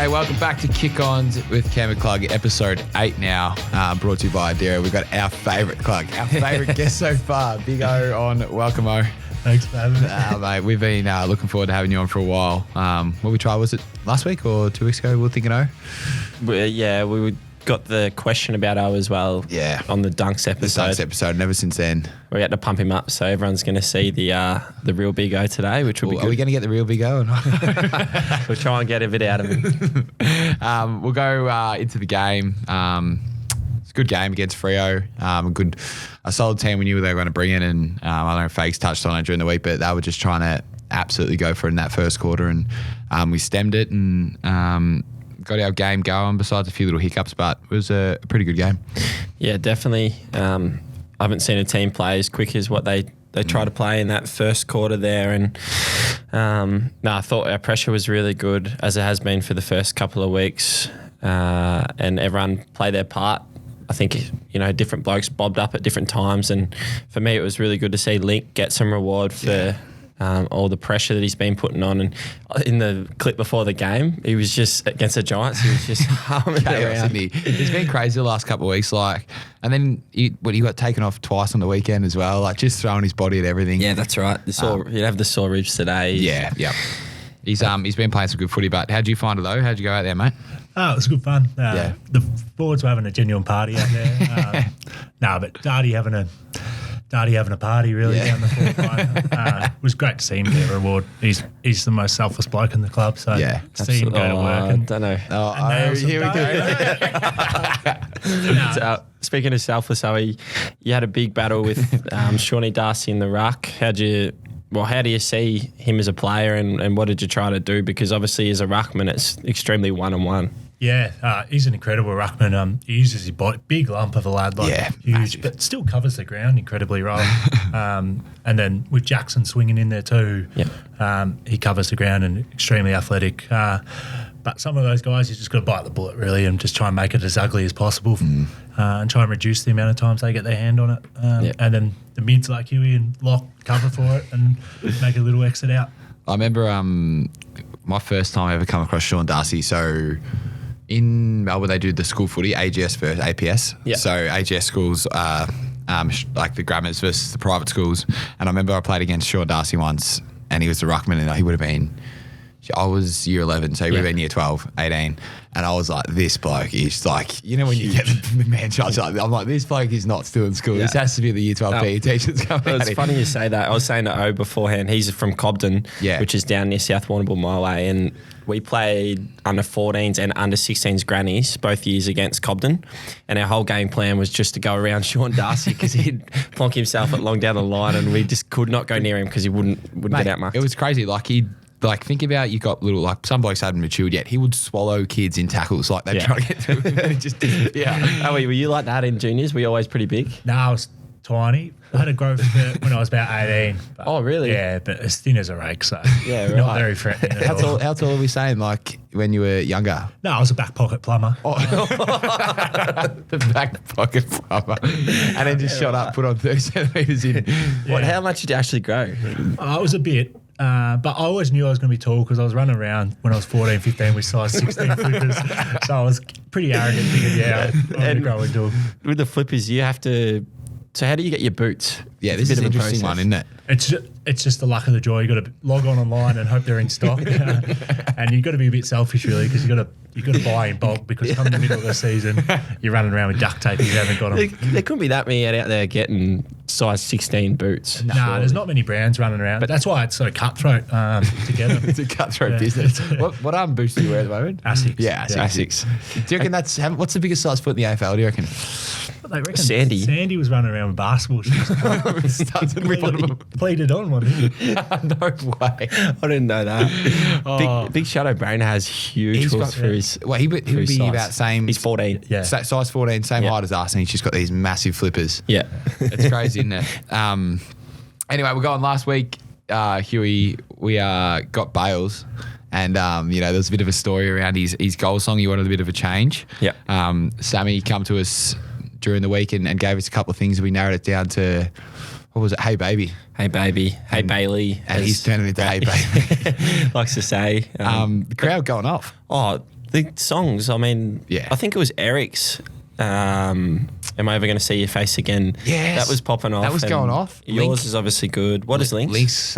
G'day, welcome back to Kick Ons with Cam and Hugh, episode 8 now, brought to you by Adira. We've got our favourite Hugh, our favourite guest so far, Big O on. Welcome, O. Thanks for having me. Mate, we've been looking forward to having you on for a while. What we tried, was it last week or 2 weeks ago? We were thinking O? We got the question about O as well on the Dunks episode. The Dunks episode, and ever since then. We had to pump him up, so everyone's going to see the real Big O today, which will be good. Are we going to get the real Big O or not? We'll try and get a bit out of him. We'll go into the game. It's a good game against Freo. A solid team we knew they were going to bring in, and I don't know if Fags touched on it during the week, but they were just trying to absolutely go for it in that first quarter, and we stemmed it and got our game going besides a few little hiccups, but it was a pretty good game. Yeah, definitely. I haven't seen a team play as quick as what they try to play in that first quarter there, and I thought our pressure was really good, as it has been for the first couple of weeks, and everyone played their part. I think, different blokes bobbed up at different times, and for me it was really good to see Link get some reward for all the pressure that he's been putting on. And in the clip before the game, he was just against the Giants, he was just humming around. He's been crazy the last couple of weeks, and then he got taken off twice on the weekend as well, just throwing his body at everything. Yeah, that's right. He'd have the sore ribs today. Yeah. He's been playing some good footy, but how'd you find it though? How'd you go out there, mate? Oh, it was good fun. The forwards were having a genuine party out there. But Darcy having a party really down the fourth line. It was great to see him get a reward. He's the most selfless bloke in the club, so see him go to work. I don't know. Here we go. Speaking of selfless, you had a big battle with Shawnee Darcy in the ruck. How do you see him as a player, and what did you try to do? Because obviously as a ruckman, it's extremely one-on-one. Yeah, he's an incredible ruckman. He uses his body, big lump of a lad, huge, massive, but still covers the ground incredibly well. And then with Jackson swinging in there too, he covers the ground and extremely athletic. But some of those guys, you just got to bite the bullet really and just try and make it as ugly as possible, and try and reduce the amount of times they get their hand on it. And then the mids like Huey and Locke cover for it and make a little exit out. I remember my first time I ever come across Sean Darcy. So in Melbourne, they do the school footy, AGS versus APS. Yep. So AGS schools are like the grammars versus the private schools. And I remember I played against Sean Darcy once, and he was the ruckman, and he would have been, I was year 11, so he would have been year 12, 18. And I was like, this bloke is when you get the man charge, I'm like, this bloke is not still in school. This has to be the year 12 PE teachers coming out. It's funny you say that. I was saying to O beforehand, he's from Cobden, which is down near South Warrnambool my way, and we played under 14s and under 16s grannies both years against Cobden, and our whole game plan was just to go around Sean Darcy because he'd plonk himself at long down the line, and we just could not go near him because he wouldn't get out marked. It was crazy. Think about, you got little, some blokes hadn't matured yet. He would swallow kids in tackles, they'd try to get through him. And it just, were you like that in juniors? Were you always pretty big? No, I was tiny. I had a growth spurt when I was about 18. But, oh, really? Yeah, but as thin as a rake, so not very threatening. How tall are we saying, when you were younger? No, I was a back pocket plumber. Oh. The back pocket plumber. And then just shot up, put on 30 centimetres in. How much did you actually grow? I was a bit. But I always knew I was going to be tall because I was running around when I was 14, 15 with size 16 flippers. So I was pretty arrogant thinking, I'm going to grow into them. With the flippers, you have to... So how do you get your boots? Yeah, this is an interesting one, isn't it? It's just the luck of the draw. You got to log on online and hope they're in stock, and you've got to be a bit selfish really because you got to buy in bulk because come the middle of the season you're running around with duct tape if you haven't got them. There couldn't be that many out there getting size 16 boots. No, there's not many brands running around, but that's why it's so cutthroat together. It's a cutthroat business. What boots do you wear at the moment? Asics. Yeah, Asics. Do you reckon what's the biggest size foot in the AFL? Do you reckon? They reckon Sandy was running around with basketball shoes. Pleated on, wasn't he? No way. I didn't know that. Big Shadow Brain has huge hooks for his. Well, he would be size. about same. He's 14. Yeah. Size 14, same height as us, and he's just got these massive flippers. Yeah. It's crazy, isn't it? Anyway, we're going last week, Huey. We got Bales. And, there was a bit of a story around his goal song. He wanted a bit of a change. Yeah. Sammy come to us during the week and gave us a couple of things. We narrowed it down to, what was it? Hey, baby. Hey, baby. Hey, Bailey. And he's turning into Hey, baby. Likes to say. The crowd going off. Oh, the songs, I mean, Yeah. I think it was Eric's. Am I ever going to see your face again? Yes. That was popping off. That was and going off. Yours Link. is obviously good. What is Link's? Link's,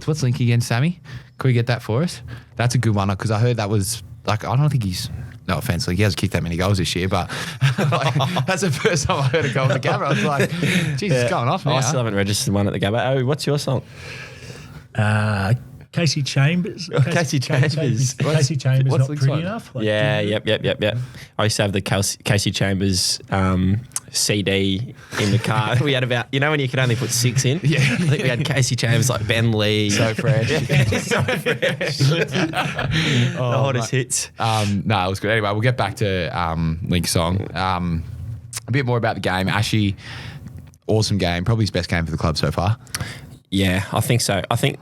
what's Link again, Sammy? Could we get that for us? That's a good one because I heard that was like, I don't think he's, no offense, like he hasn't kicked that many goals this year, but like, that's the first time I heard a goal in the Gabba. I was like, geez, it's going off now. I still haven't registered one at the Gabba. Oh, what's your song? Casey Chambers. Casey Chambers. Casey Chambers what's not Link's pretty one? enough. Like, Yep. I used to have the Casey Chambers CD in the car. We had about, when you could only put 6 in? Yeah. I think we had Casey Chambers, like Ben Lee. So fresh. So fresh. The hottest hits. No, it was good. Anyway, we'll get back to Link's song. A bit more about the game. Actually, awesome game. Probably his best game for the club so far. Yeah, I think so. I think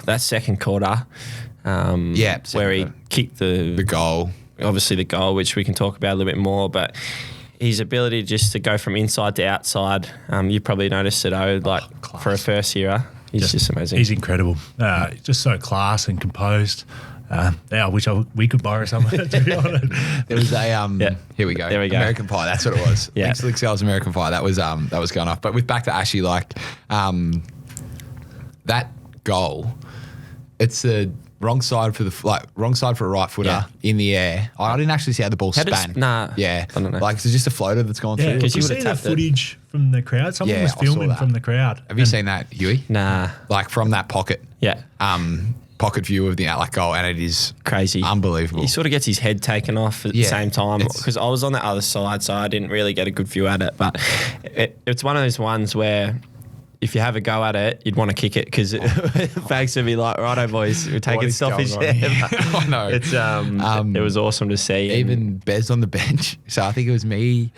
that second quarter, where he kicked the goal. Obviously the goal, which we can talk about a little bit more, but his ability just to go from inside to outside, you probably noticed it, for a first year. He's just amazing. He's incredible. Just so class and composed. I wish we could borrow some of it, to be honest. There was a here we go. There we go. American Pie. That's what it was. Yeah. Link's Girls American Pie. That was going off. But with back to Ashley, that goal, it's the wrong side for a right footer in the air. I didn't actually see how the ball span. I don't know. Like, it's just a floater that's gone Yeah, through. did you you see would've the tapped it. footage from the crowd? Someone Yeah, was I saw filming that. from the crowd. Have you seen that, Huey? Nah. Like from that pocket. Yeah. Pocket view of the goal, and it is Crazy. unbelievable. He sort of gets his head taken off at the same time because I was on the other side, so I didn't really get a good view at it. But it's one of those ones where if you have a go at it, you'd want to kick it because Fags would be like, righto, boys, we're taking selfish there. I know. It's it was awesome to see. Even Bez on the bench. So I think it was me,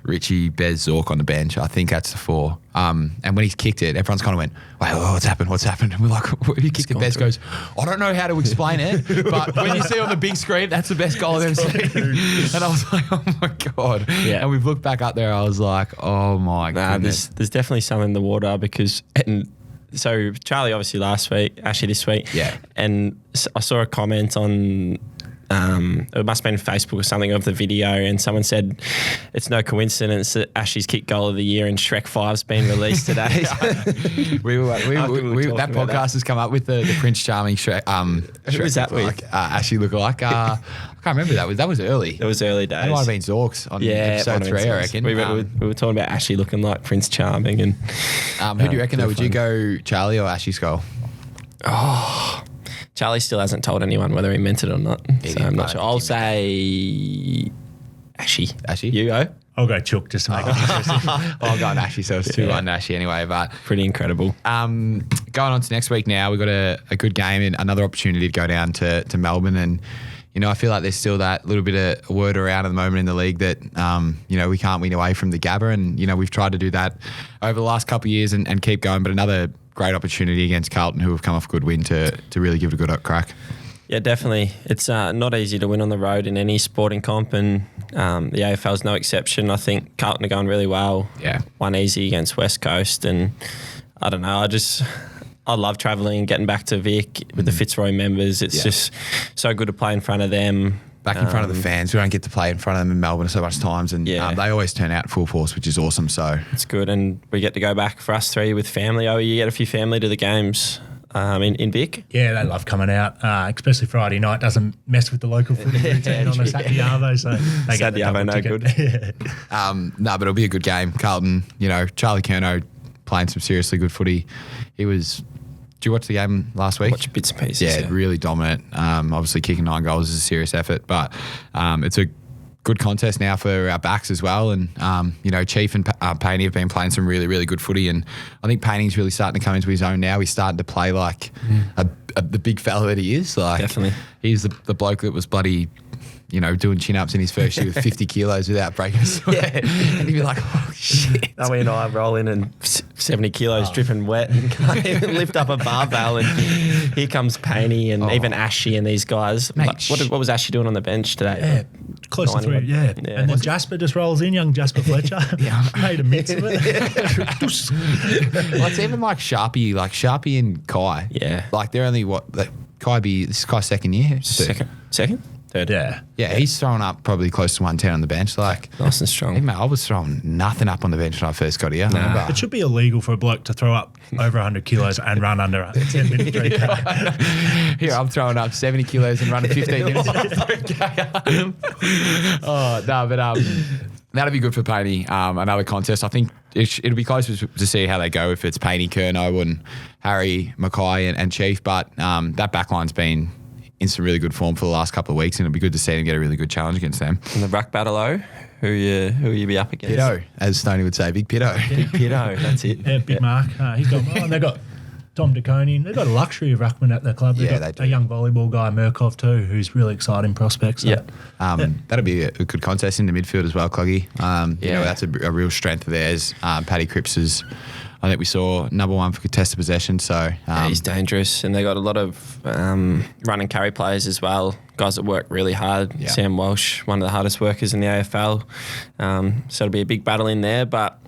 Richie, Bez, Zork on the bench. I think that's the 4. And when he's kicked it, everyone's kind of went, "Wow, what's happened?" And we're like, "What have you kicked it?" Bez goes, "I don't know how to explain it, but when you see on the big screen, that's the best goal I've ever seen." And I was like, "Oh my God!" Yeah. And we've looked back up there. I was like, "Oh my goodness." There's definitely something in the water because. So Charlie obviously last week, Ashley this week. Yeah. And I saw a comment on, it must have been Facebook or something of the video, and someone said it's no coincidence that Ashley's kick goal of the year in Shrek 5's been released today. That podcast has come up with the Prince Charming Shrek. Who was that with? Ashley lookalike. I can't remember that was early. It was early days. That might have been Zorks on it episode might have 3, been I Zorks. reckon. We were talking about Ashley looking like Prince Charming. And who do you reckon though? Would you go Charlie or Ashley's goal? Charlie still hasn't told anyone whether he meant it or not. Yeah, So I'm not sure. I'll say Ashley. Ashley? You go? I'll go Chook just to make it interesting. I'll go on Ashley, so it's 2-1 Ashley anyway. But Pretty incredible. going on to next week now, we've got a good game and another opportunity to go down to Melbourne. And, I feel like there's still that little bit of word around at the moment in the league that, we can't win away from the Gabba. And, we've tried to do that over the last couple of years and keep going. But another great opportunity against Carlton, who have come off a good win to really give it a good crack. Yeah, definitely. It's not easy to win on the road in any sporting comp, and the AFL is no exception. I think Carlton are going really well. Yeah. Won easy against West Coast, and I don't know, I love travelling and getting back to Vic with the Fitzroy members. It's just so good to play in front of them. Back in front of the fans. We don't get to play in front of them in Melbourne so much times, and they always turn out full force, which is awesome. So it's good, and we get to go back for us 3 with family. Oh, you get a few family to the games in Vic. Yeah, they love coming out, especially Friday night. Doesn't mess with the local footy routine on a Saturday arvo, so they get the Saturday double arvo, ticket. no good. but it'll be a good game. Carlton, Charlie Curnow playing some seriously good footy. Did you watch the game last week? Watch bits and pieces. Yeah, really dominant. Obviously, kicking 9 goals is a serious effort, but it's a good contest now for our backs as well. And, Chief and Painey have been playing some really, really good footy. And I think Painey's really starting to come into his own now. He's starting to play like the big fella that he is. Like, definitely. He's the bloke that was bloody, doing chin-ups in his first year with 50 kilos without breaking a sweat. And he'd be like, oh, shit. I mean, I roll in and 70 kilos dripping wet and can't even lift up a barbell. And here comes Painey and even Ashy and these guys. Mate, What was Ashy doing on the bench today? Yeah, close to 3, yeah. Yeah. And then Jasper just rolls in, young Jasper Fletcher. Made a mix of it. Well, it's even like Sharpie and Kai. Yeah. Like, they're only this is Kai's second year. Second? Third. Yeah. Yeah, he's throwing up probably close to 110 on the bench. Like, Nice and strong. mate, I was throwing nothing up on the bench when I first got here. Nah. It should be illegal for a bloke to throw up over 100 kilos and run under 10 minutes 3K. Here, I'm throwing up 70 kilos and running 15 minutes. Oh, no, but that'll be good for Painey. Another contest. I think it'll be close to see how they go if it's Painey, Curnow and Harry, Mackay and Chief. But that backline's been in some really good form for the last couple of weeks, and it'll be good to see them get a really good challenge against them. And the ruck battle, who you be up against? Pitto, as Stoney would say, big Pitto. Big Pitto, that's it. Yeah, big Mark. He's gone well. And they've got Tom DeConey. They've got a luxury of ruckman at their club. They've got they do. a young volleyball guy, Murkov, too, who's really exciting prospect. So. That'll be a good contest in the midfield as well, Cloggy. That's a real strength of theirs. Paddy Cripps is, I think we saw number one for contested possession. So he's dangerous, and they got a lot of run and carry players as well. Guys that work really hard. Yeah. Sam Walsh, one of the hardest workers in the AFL. So it'll be a big battle in there, but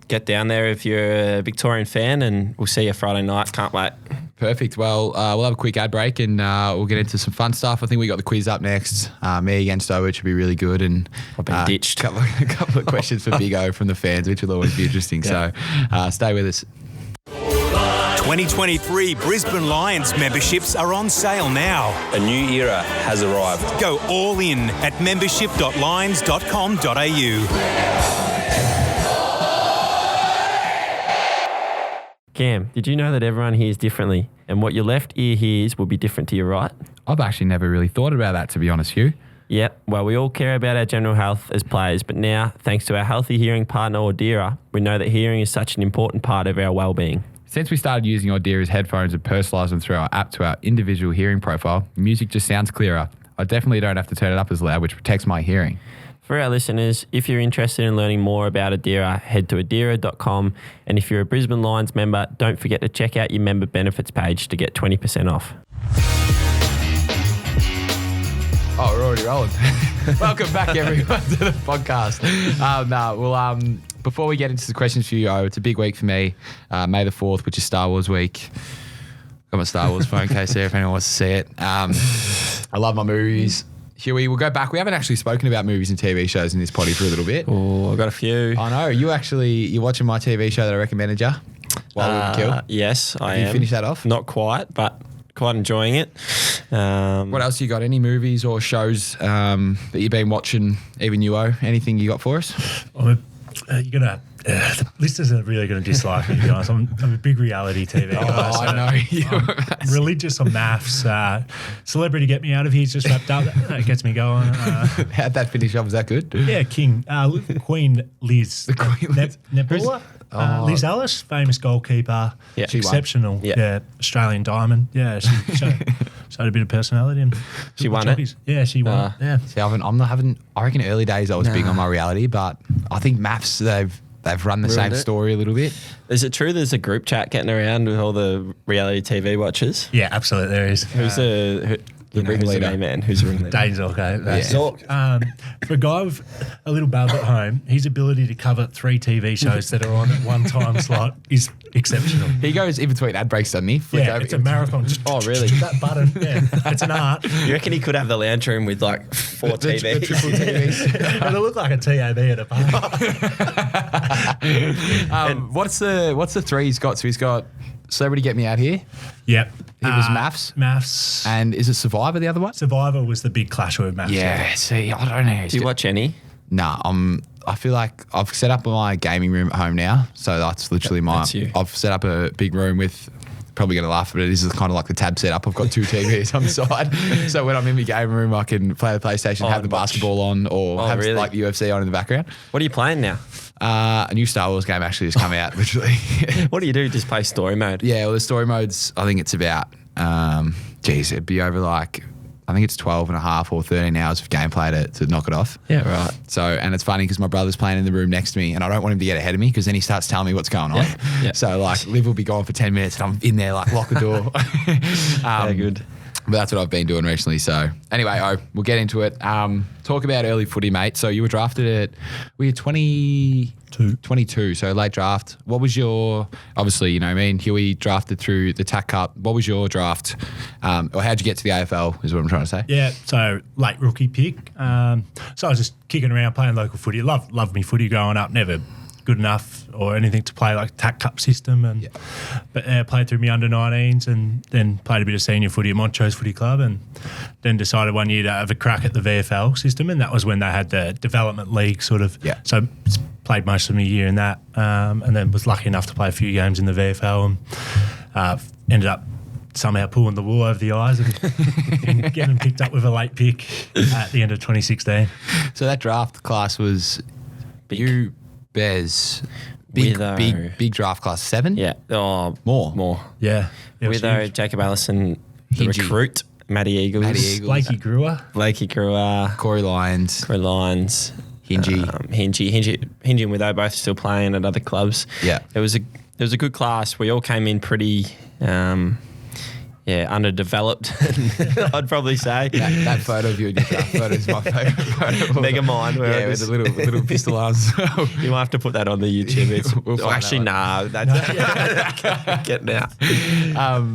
get down there if you're a Victorian fan, and we'll see you Friday night. Can't wait. Perfect. Well, we'll have a quick ad break and we'll get into some fun stuff. I think we got the quiz up next. Me against O, which will be really good. And I've been ditched. A couple of questions for Big O from the fans, which will always be interesting. So stay with us. 2023 Brisbane Lions memberships are on sale now. A new era has arrived. Go all in at membership.lions.com.au. Cam, did you know that everyone hears differently, and what your left ear hears will be different to your right? I've actually never really thought about that, to be honest, Hugh. Yep, well, we all care about our general health as players, but now, thanks to our healthy hearing partner Adira, we know that hearing is such an important part of our well-being. Since we started using Adira's headphones and personalised them through our app to our individual hearing profile, music just sounds clearer. I definitely don't have to turn it up as loud, which protects my hearing. For our listeners, if you're interested in learning more about Adira, head to adira.com. And if you're a Brisbane Lions member, don't forget to check out your member benefits page to get 20% off. Oh, we're already rolling. Welcome back, everyone, to the podcast. Before we get into the questions for you, it's a big week for me. May the 4th, which is Star Wars week. Got my Star Wars phone case there if anyone wants to see it. I love my movies. Huey, we'll go back. We haven't actually spoken about movies and TV shows in this potty for a little bit. Oh, I've got a few. I know. You're watching my TV show that I recommended you while we were killed. Yes, I am. Have you finished that off? Not quite, but quite enjoying it. What else you got? Any movies or shows that you've been watching, even anything you got for us? The listeners are really going to dislike me, to be honest. I'm a big reality TV guy. So I know. I'm religious on maths. Celebrity Get Me Out of Here's just wrapped up. That gets me going. How'd that finish up? Was that good? Yeah, King. Queen Liz. The Queen Liz. Nebula. Liz Ellis, famous goalkeeper. Yeah. She exceptional. won. Yeah, Australian diamond. Yeah, she showed a bit of personality. And she won it? Yeah, she won. Yeah. See, I'm not having. I reckon early days I was big on my reality, but I think maths they've run the same story a little bit. Is it true there's a group chat getting around with all the reality TV watchers? Yeah, absolutely there is. Who's the main man? Who's the ringleader? Dane Zorko. For a guy with a little bub at home, his ability to cover 3 TV shows that are on at one time slot is exceptional. He goes in between ad breaks, doesn't he? It's a marathon. Oh, really? That button. Yeah, it's an art. You reckon he could have the lounge room with like 4 TVs? The triple TVs. It'll look like a TAB at a party. What's the 3 he's got? So he's got Celebrity Get Me Out Here. Yep. It was Maths. Maths. And is it Survivor, the other one? Survivor was the big clash with Maths. Yeah, see, I don't know. Do you watch any? Nah, I feel like I've set up my gaming room at home now. So that's literally I've set up a big room with, probably going to laugh, but this is kind of like the tab setup. I've got 2 TVs on the side. So when I'm in my gaming room, I can play the PlayStation, have the basketball on, or have like the UFC on in the background. What are you playing now? A new Star Wars game actually has come out, literally. What do you do? Just play story mode? Yeah, well, the story modes, I think it's about, it'd be over like, I think it's 12 and a half or 13 hours of gameplay to knock it off. Yeah, right. So, and it's funny because my brother's playing in the room next to me and I don't want him to get ahead of me because then he starts telling me what's going on. Yeah. So like Liv will be gone for 10 minutes and I'm in there like, lock the door. Yeah, good. But that's what I've been doing recently. So anyway, we'll get into it. Talk about early footy, mate. So you were drafted at, were you 22, so late draft. What was your, obviously, you know, me and Huey drafted through the TAC Cup. What was your draft? Or how'd you get to the AFL is what I'm trying to say. Yeah, so late rookie pick. So I was just kicking around playing local footy. Loved me footy growing up. Never good enough or anything to play like TAC Cup system. And but played through my under-19s and then played a bit of senior footy at Montrose Footy Club and then decided one year to have a crack at the VFL system, and that was when they had the development league sort of. Yeah. So played most of my year in that and then was lucky enough to play a few games in the VFL and ended up somehow pulling the wool over the eyes and getting picked up with a late pick at the end of 2016. So that draft class was you, Bez, big draft class, 7? Yeah. Oh, more. Yeah. Witho, Jacob Allison, the recruit, Matty Eagles. Blakey Brewer. Corey Lyons. Hingy. Hingy and Witho both still playing at other clubs. Yeah. It was a good class. We all came in pretty underdeveloped, I'd probably say. That photo of you in your draft photo is my favourite photo. Mega mind. Yeah, with the little pistol arms. You might have to put that on the YouTube. We'll That's getting out.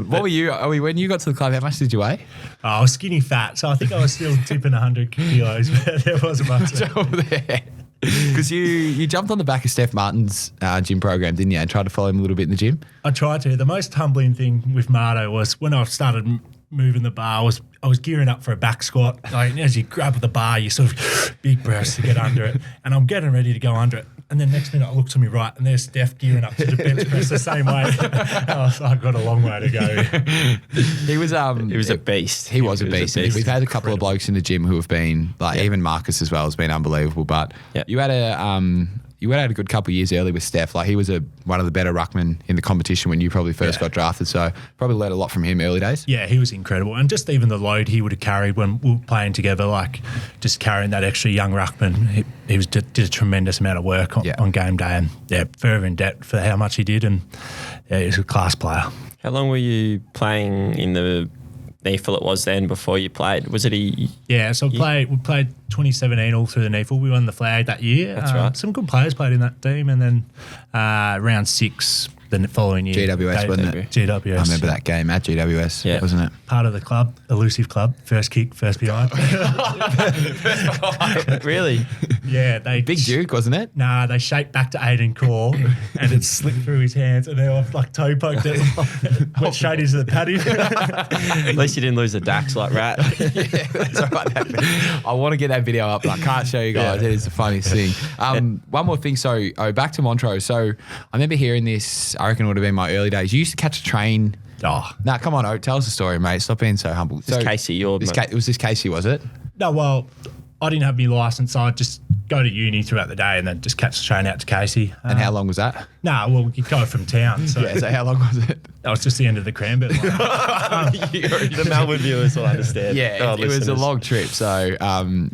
What were you? When you got to the club, how much did you weigh? I was skinny fat, so I think I was still tipping 100 kilos, but there wasn't much there. Because you jumped on the back of Steph Martin's gym program, didn't you, and tried to follow him a little bit in the gym? I tried to. The most humbling thing with Marto was when I started moving the bar, I was gearing up for a back squat. Like, as you grab the bar, you sort of big breaths to get under it, and I'm getting ready to go under it. And then next minute I look to my right and there's Steph gearing up to the bench press the same way. I've got a long way to go. He was a beast. He was a beast. We've had a couple of blokes in the gym who have been, like, even Marcus as well has been unbelievable. But you had a good couple of years early with Steph. Like, he was one of the better ruckmen in the competition when you probably first got drafted. So probably learned a lot from him early days. Yeah, he was incredible. And just even the load he would have carried when we were playing together, like just carrying that extra young ruckman, he did a tremendous amount of work on game day. And forever in debt for how much he did. And he was a class player. How long were you playing in the NEFL it was then before you played? Was it so we played 2017 all through the NEFL. We won the flag that year. That's right. Some good players played in that team, and then round 6 the following year. GWS, wasn't it? GWS. I remember that game at GWS, wasn't it? Part of the club, elusive club, first kick, first behind. Really? Yeah. Big Duke, wasn't it? Nah, they shaped back to Aiden Core and it slipped through his hands and they were like toe poked it. Went straight into the paddy. At least you didn't lose the Dax like Rat. Yeah, that's all right. I want to get that video up, but I can't show you guys. It is the funniest thing. One more thing. So back to Montrose. So I remember hearing this, I reckon it would have been my early days. You used to catch a train. Come on, Oak, tell us the story, mate. Stop being so humble. This Casey, was this Casey, was it? No, well, I didn't have my licence, so I'd just go to uni throughout the day and then just catch the train out to Casey. And how long was that? You'd go from town. So so how long was it? That was just the end of the Cranbourne line. The Melbourne viewers will understand. Yeah, it was a long trip. So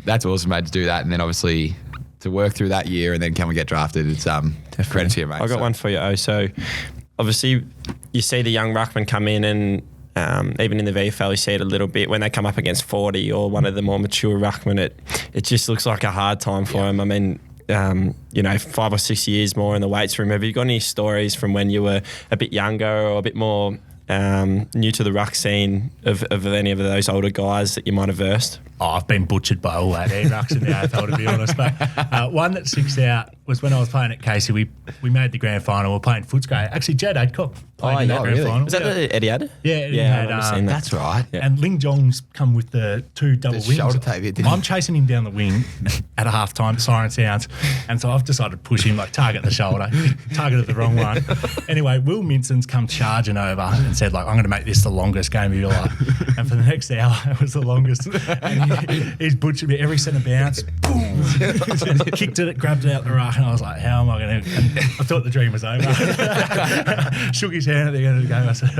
that's awesome, mate, to do that. And then obviously to work through that year and then come and get drafted, it's credit to you, mate. I got one for you, So obviously you see the young ruckman come in and even in the VFL you see it a little bit when they come up against 40 or one of the more mature ruckmen, it just looks like a hard time for them. I mean, 5 or 6 years more in the weights room. Have you got any stories from when you were a bit younger or a bit more new to the ruck scene of any of those older guys that you might have versed? I've been butchered by all 18 rucks in the AFL, to be honest. But one that sticks out was when I was playing at Casey. We made the grand final. We were playing Footscray. Actually, Jed Adcock played in that grand final. Was that the Eddie Adder? Yeah, I remember seeing that. That's right. Yeah. And Ling Jong's come with the 2 double wings. Shoulder tape, I'm chasing him down the wing at a half time, siren sounds. And so I've decided to push him, target the shoulder. Targeted the wrong one. Anyway, Will Minson's come charging over and said, I'm going to make this the longest game of your life. And for the next hour, it was the longest. And he's butchered me every centre bounce. Boom. Kicked it, grabbed it out the ruck, and I was like, how am I going to... I thought the dream was over. Shook his hand at the end of the game. I said,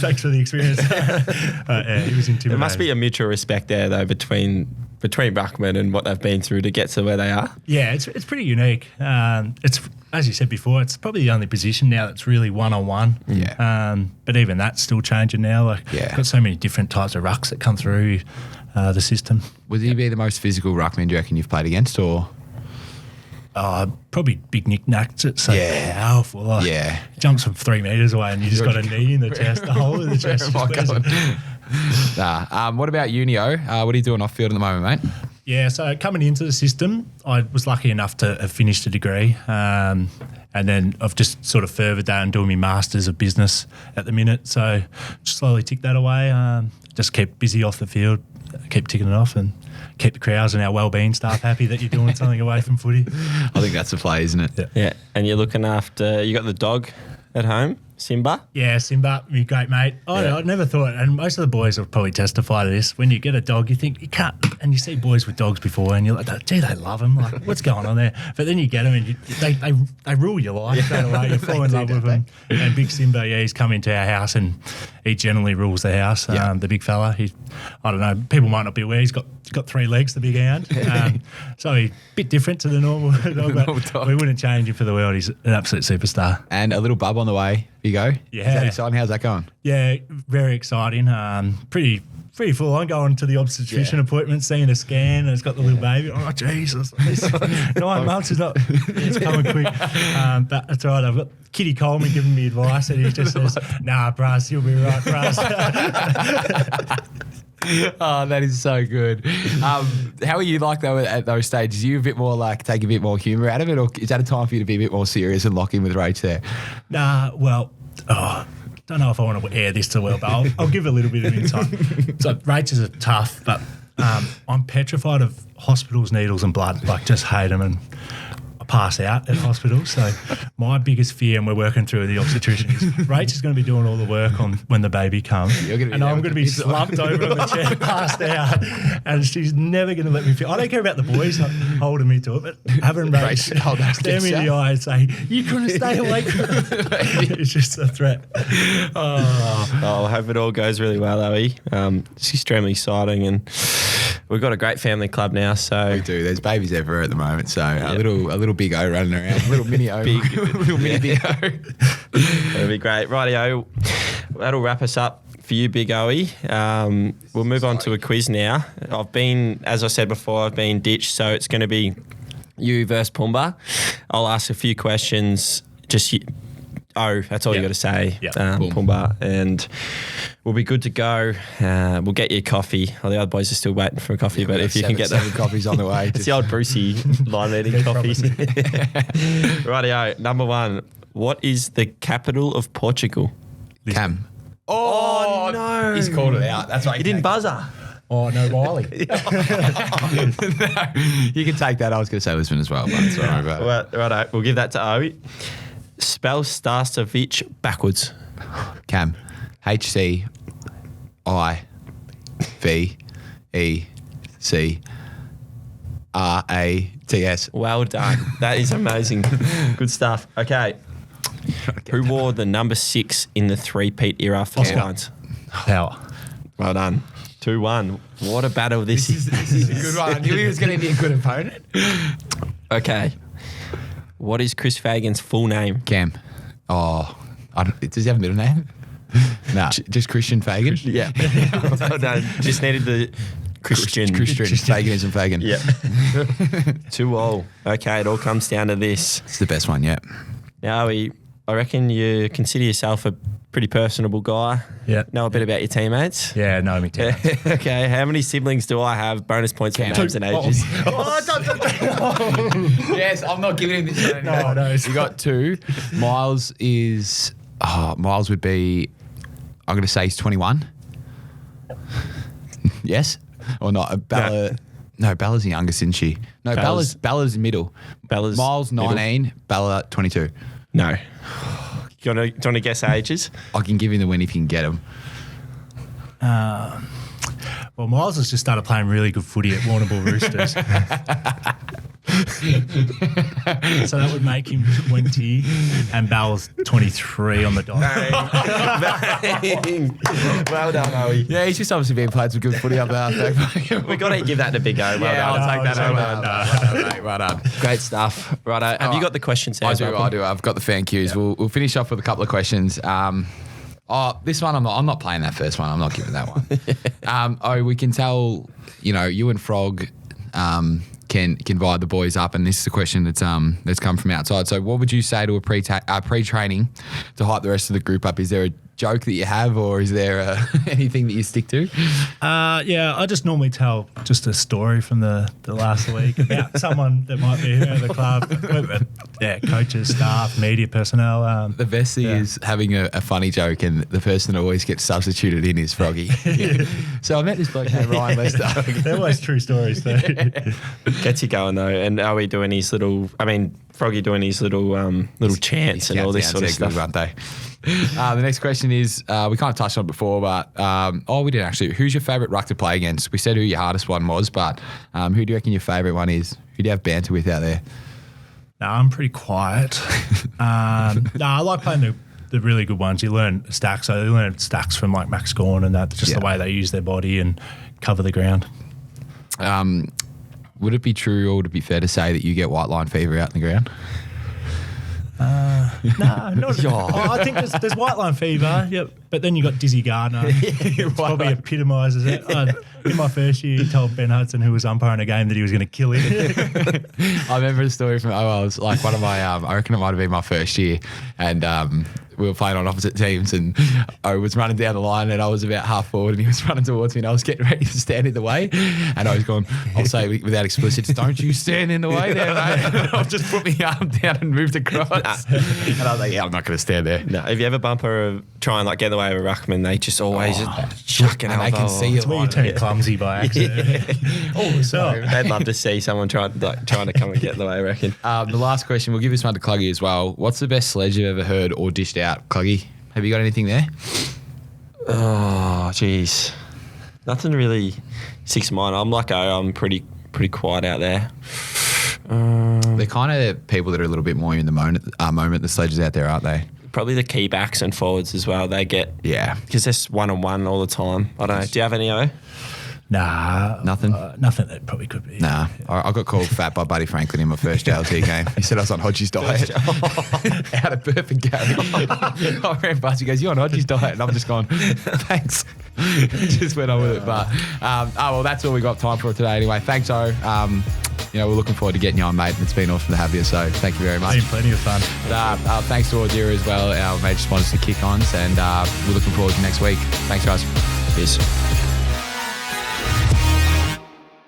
thanks for the experience. He was intimidating. There must be a mutual respect there, though, between between ruckman and what they've been through to get to where they are? Yeah, it's pretty unique. It's, as you said before, it's probably the only position now that's really one-on-one. Yeah. But even that's still changing now. Got so many different types of rucks that come through the system. Would he be the most physical ruckman, do you reckon, you've played against, or? Probably big knick-knacks. It's so powerful. Jumps from 3 metres away and you just got a knee in the chest, the whole of the chest. What about Unio? What are you doing off field at the moment, mate? Yeah, so coming into the system, I was lucky enough to have finished a degree, and then I've just sort of furthered that and doing my Masters of Business at the minute. So just slowly tick that away, just keep busy off the field, keep ticking it off and keep the crowds and our wellbeing staff happy that you're doing something away from footy. I think that's the play, isn't it? Yeah, and you're looking after, you got the dog at home, Simba? Yeah, Simba, my great mate. I never thought, and most of the boys will probably testify to this, when you get a dog, you think you can't, and you see boys with dogs before and you're like, gee, they love them. Like, what's going on there? But then you get them and they rule your life straight away. You fall in love with them. And big Simba, he's come into our house and he generally rules the house. The big fella, I don't know, people might not be aware, he's got 3 legs, the big hound. So he's a bit different to the normal dog, but we wouldn't change him for the world. He's an absolute superstar. And a little bub on the way. Here you go. Yeah. Is that exciting? How's that going? Yeah, very exciting. Pretty full on, going to the obstetrician appointment, seeing a scan, and it's got the little baby. Oh, Jesus. 9 months is not, it's coming quick. But that's all right. I've got Kitty Coleman giving me advice, and he just says, nah, Brass, you'll be right, Brass. Oh, that is so good. How are you like though at those stages? Are you a bit more like take a bit more humour out of it, or is that a time for you to be a bit more serious and lock in with Rach there? Nah, well, don't know if I want to air this too well, but I'll give a little bit of insight. So Rach's are tough, but I'm petrified of hospitals, needles and blood. Like, just hate them, and I pass out at hospitals. So my biggest fear, and we're working through the obstetrician, is Rach is going to be doing all the work on when the baby comes, and I'm going to be slumped over on the chair, passed out, and she's never going to let me feel. I don't care about the boys holding me to it, but having Rach stare me in the eye and say, you couldn't stay awake. It's just a threat. I hope it all goes really well, Owie. It's extremely exciting, and we've got a great family club now. So we do. There's babies everywhere at the moment. So a little big O running around, a little mini O, little mini big O. That'll be great. Rightio, that'll wrap us up for you, Big Owie. We'll move on to a quiz now. As I said before, I've been ditched, so it's going to be you versus Pumba. I'll ask a few questions. That's all you got to say, Pumba, and we'll be good to go. We'll get you a coffee. The other boys are still waiting for a coffee, but if you can get the coffees on the way. It's the old Brucey line eating coffees. Rightio, number 1. What is the capital of Portugal? Cam. Oh no! He's called it out. That's why he didn't buzzer. Oh, no, Wiley. No, you can take that. I was going to say Lisbon as well, but sorry about it. Well, righto, we'll give that to Owie. Spell Starcevic backwards. Cam. HCIVECRATS. Well done. That is amazing. Good stuff. Okay. Who wore the number 6 in the 3-peat era for the Lions? Power. Well done. 2-1. What a battle this is. This is a good one. I knew he was going to be a good opponent. Okay. What is Chris Fagan's full name? Cam. Does he have a middle name? No, just Christian Fagan. Yeah. No, just needed the Christian. Faganism Fagan. Yeah. 2-2. Okay, it all comes down to this. It's the best one yet. Now, I reckon you consider yourself a pretty personable guy. Yeah. Know a bit about your teammates. Yeah, know me too. Okay, how many siblings do I have? Bonus points for names and ages. Yes, I'm not giving him this one. No. You got 2. Miles would be, I'm going to say he's 21. Yes? Or not? Bella. No, Bella's the youngest, isn't she? No, Bella's middle. Miles 19, middle. Bella 22. No. Do you want to guess ages? I can give him the win if you can get him. Well, Miles has just started playing really good footy at Warrnambool Roosters. So that would make him 20 and Bell's 23 on the dot. Well done, Owie. Yeah, he's just obviously been playing some good footy up there. We've got to give that a big go. Well done. I'll take that. Well done. Great stuff. Right, have you got the questions there? I do. I've got the fan cues. Yeah. We'll finish off with a couple of questions. This one I'm not playing that first one. I'm not giving that one. We can tell, you and Frog can vibe the boys up, and this is a question that's come from outside. So what would you say to a pre-training to hype the rest of the group up? Is there a joke that you have, or is there anything that you stick to? Yeah, I just normally tell just a story from the last week about someone that might be here at the club. Yeah, coaches, staff, media personnel. The best thing is having a funny joke, and the person that always gets substituted in is Froggy. So I met this bloke named Ryan Lester. They're always true stories, though. Gets you going, though. And are we doing his little... Froggy doing his little chants and all this sort of stuff. Good, aren't they? The next question is, we kind of touched on it before, but we didn't actually. Who's your favourite ruck to play against? We said who your hardest one was, but who do you reckon your favourite one is? Who do you have banter with out there? No, I'm pretty quiet. I like playing the really good ones. You learn stacks. So you learn stacks from like Max Gorn and that, just the way they use their body and cover the ground. Would it be true, or would it be fair to say that you get white line fever out in the ground? No, not I think there's white line fever, yep. But then you got Dizzy Gardner. Probably epitomises it. In my first year, he told Ben Hudson, who was umpiring a game, that he was going to kill him. I remember a story from, I was like one of my, I reckon it might have been my first year, and we were playing on opposite teams, and I was running down the line, and I was about half forward, and he was running towards me, and I was getting ready to stand in the way, and I was going, I'll say without explicits, don't you stand in the way there, mate. I'll just put my arm down and moved across. And I was like, yeah, I'm not going to stand there. No, if you ever bumper or try and get in the way of a ruckman, they just always chuck an elbow. And they can see it. Where you turn clumsy by accident. They'd love to see someone trying to come and get in the way, I reckon. The last question, we'll give this one to Cluggy as well. What's the best sledge you've ever heard or dished out, Cluggy? Have you got anything there? Oh, jeez. Nothing really sticks to mind. I'm pretty quiet out there. They're kind of people that are a little bit more in the moment, the sledges out there, aren't they? Probably the key backs and forwards as well. They get... Yeah. Because they're one-on-one all the time. I don't know. Do you have any, O? Nah. Nothing? Nothing that probably could be. Nah. I got called fat by Buddy Franklin in my first JLT game. He said I was on Hodgie's diet. Out of Burp and Gary. I ran past, he goes, you're on Hodgie's diet? And I'm just going, thanks. Just went on with it. But, that's all we got time for today anyway. Thanks, O. We're looking forward to getting you on, mate. It's been awesome to have you, so thank you very much. It's been plenty of fun. Thanks to Adira as well, our major sponsor, Kick Ons, and we're looking forward to next week. Thanks, guys. Cheers.